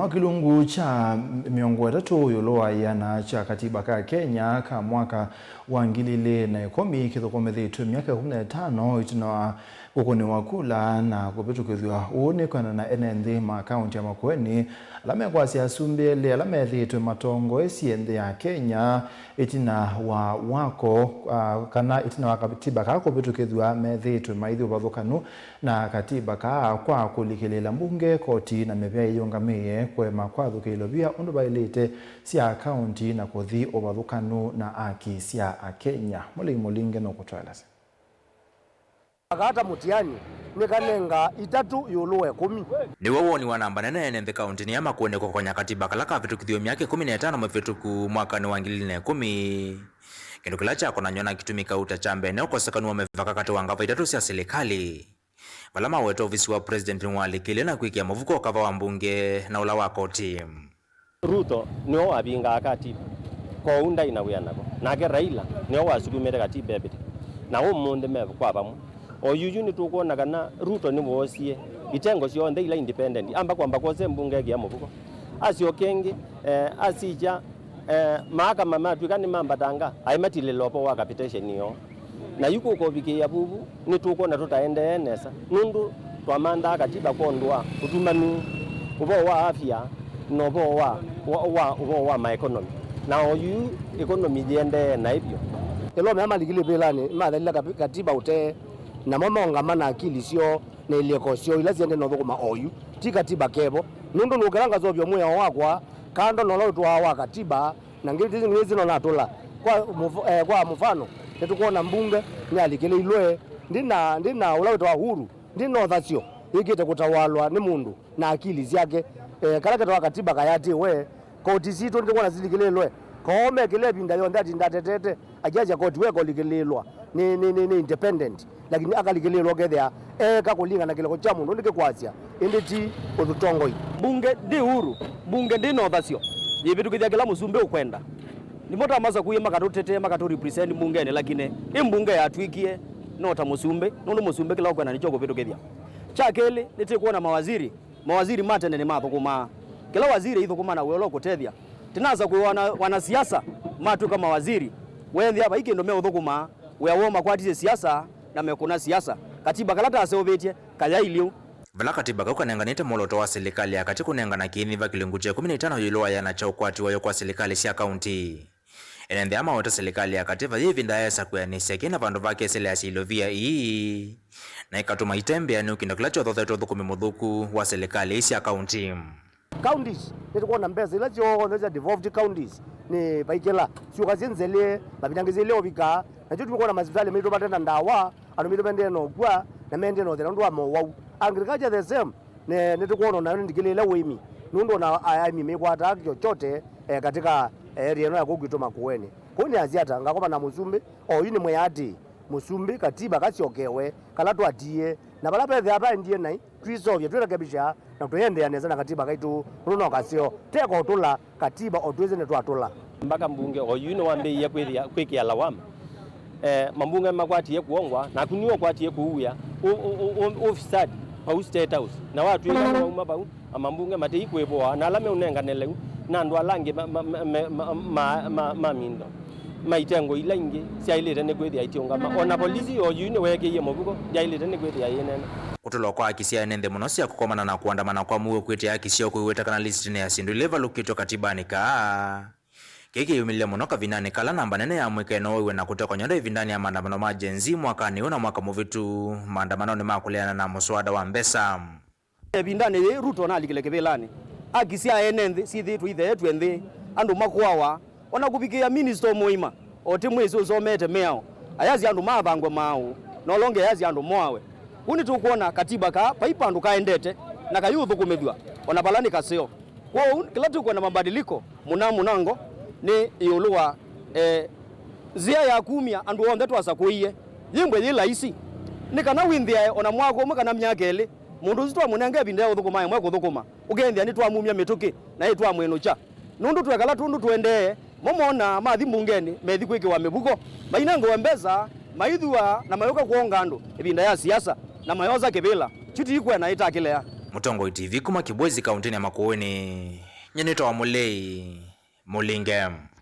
no kilungu cha miongo itatu yuloa yana cha katiba ka Kenya ka mwaka wa 2010 kithokomethitwe miaka 15 itina gukuni wakula na kupitukithwa uonekana na enenthi ma county ya Makueni alame kwasi asumbele alame thitwe matongo esiende ya Kenya itina wa wako kana itina wa katiba ka kupitukithwa methitwe maithu bathukanu na katiba ka kwa kulikilela mbunge koti na mevya yongamie kwe makwathukilo bia undu bailite sia county na kuthi obathukanu na aki sia Kenya mulinge no kutwalasa akata mutiani nikanenga itatu yuluwe 10 niwe woni wanamba nene the county ni ya Makueni kokonya katiba kala kavitukithio miaka 15 mavituku mwaka ni wa 2010 kindu kila chako na nyona kitumika utachambe ne ukosekanu wamevaka kati wangava itatu sia serikali balama wetu ofisi wa president mwalikile na kwikia mavuko kava wa mbunge na ula wa koti Ruto niwo wabinga katiba ko unda inawiya nako nake Raila niwo wasubimete katiba ebiti na umunde meve kwa bamu oyuyu ni tukuona kana Ruto ni wosie itengo sio nde ila independent amba kwamba kose mbunge ya muvuko asio kenge asija maaka mama tukani mamba tanga aimatile lopo wa capitation yo na yuko ko bikia bubu ni tukuona tutaende nesa nundu twamanda katiba kondwa utumanu ubo wa afya no bo wa ma economy na oyu economy jende na hivyo elo mama ligile belani madalila katiba ute na mama ngamana akili sio na ileko sio ilaziende no thukuma oyu ti katiba kebo nundu nukeranga zobyo muya wakwa kando no lotwa wa katiba na ngiti ngezi no natula kwa mfano tetukuona mbunge ni alikile ilwe ndina ulawetwa huru ndino thatio ikite kutawalwa ni mundu na akili zake kalake twa katiba kayati we koti sito ndikuona zilikilelwe kome kile binda yo ndati ndatetete ajaja koti we kolikilelwa ni independent lakini akalikilelwa gedha kakulinga na kile ko cha mundu ndike kwasya inditi ututongo bunge ndi huru bunge ndino thatio yibitu kija kila musumbe ukwenda nimota amaza kuyema katotete makato represent mbungene lakini imbunge yatwikie nota musumbe nundu musumbe kila ukwenda nichoko vitu gedha chakele nite kuona mawaziri matene ni mapo kuma kila waziri hizo kuma na welo kutethia tinaza kuona wanasiasa matu kama waziri wendi hapa hiki ndio meothukuma weawoma kwatise siasa na mekuna siasa katiba kalata aseobetie kaya ilio bala katiba kwa nenganite moloto wa serikali akati kunengana kiini va kilungu cha 15 yiloa yana cha ukwati wayo kwa serikali sia county enende ama wota serikali akati va hivi ndaesa kuyanisia kina vandu vake sele asilovia ii na ikatuma itembe anu kinda kila chotho thetu thukumi muthuku wa serikali isia county counties nitukuona mbeza ila jo neza devolved counties ni baikela sio kazinzele babinangizele obika na jo tumekuona hospitali mito batenda ndawa anu mito bende no kwa na mende no ndo amo wau agriculture the same ne nitukuona na ndikile wimi nundo na aimi mekwata chochote katika area no ya kugito Makueni kuni aziata ngakoma na musumbi oyini mweyati musumbi katiba kasiokewe kalatu atie na balapethe apa ndiye nai twisovye twerekebisha na tuyende aneza na katiba kaitu runo kasio teko otula katiba otweze ne twatula mpaka mbunge oyuno wambe ya kwiki alawama mambunge makwati kuongwa na kuniwa kwati kuuya ofisadi au state house na watu ila mabau amambunge matei kweboa na alame unenganele na ndo alange mindo maitengo ila ingi sia ile tene kwethi aitionga ona polisi oyune weke ye mobuko ya ile tene kwethi ayene kutulo kwa akisia enende muno sia kukomana na kuandamana kwa muwe kwete akisia kuiweta kana list ne asindu leva lukito katibani ka keke yumile muno kavinane kala namba nene ya mweke no iwe na kutoka nyonda ivindani ya maandamano majenzi mwaka ni una mwaka muvitu maandamano ni makuleana na muswada wa mbesa ebindane Ruto na alikilekebelani akisia enende si thitu ithe yetu enthi andu makwawa ona kubikia minister moima ote mwezi uzomete meao ayazi andu mavangwe mao no longe ayazi andu mwawe kuni tukuona katiba ka paipa andu kaendete na kayuthu kumethwa ona balani kasio kwa kila tukuona mabadiliko munango ni yuluwa zia ya kumia andu onde twasa kuiye yimbwe yila isi nikana winthia ona mwako mukana myakeli mundu zitwa munenge binde uthukuma mwe kuthukuma ugenthia ni twamumia mituki na itwa mwenucha nundu twekala tundu tuendee momona mathi mbungeni methi kwikiwa mibuko mainango wembeza maithua na mayoka kuonga andu ibinda ya siasa na mayoza kibila chuti ikwe na itakilea Mutongo TV kuma Kibwezi kaunti ya Makueni. Nyenito wa Mulei Mulingem.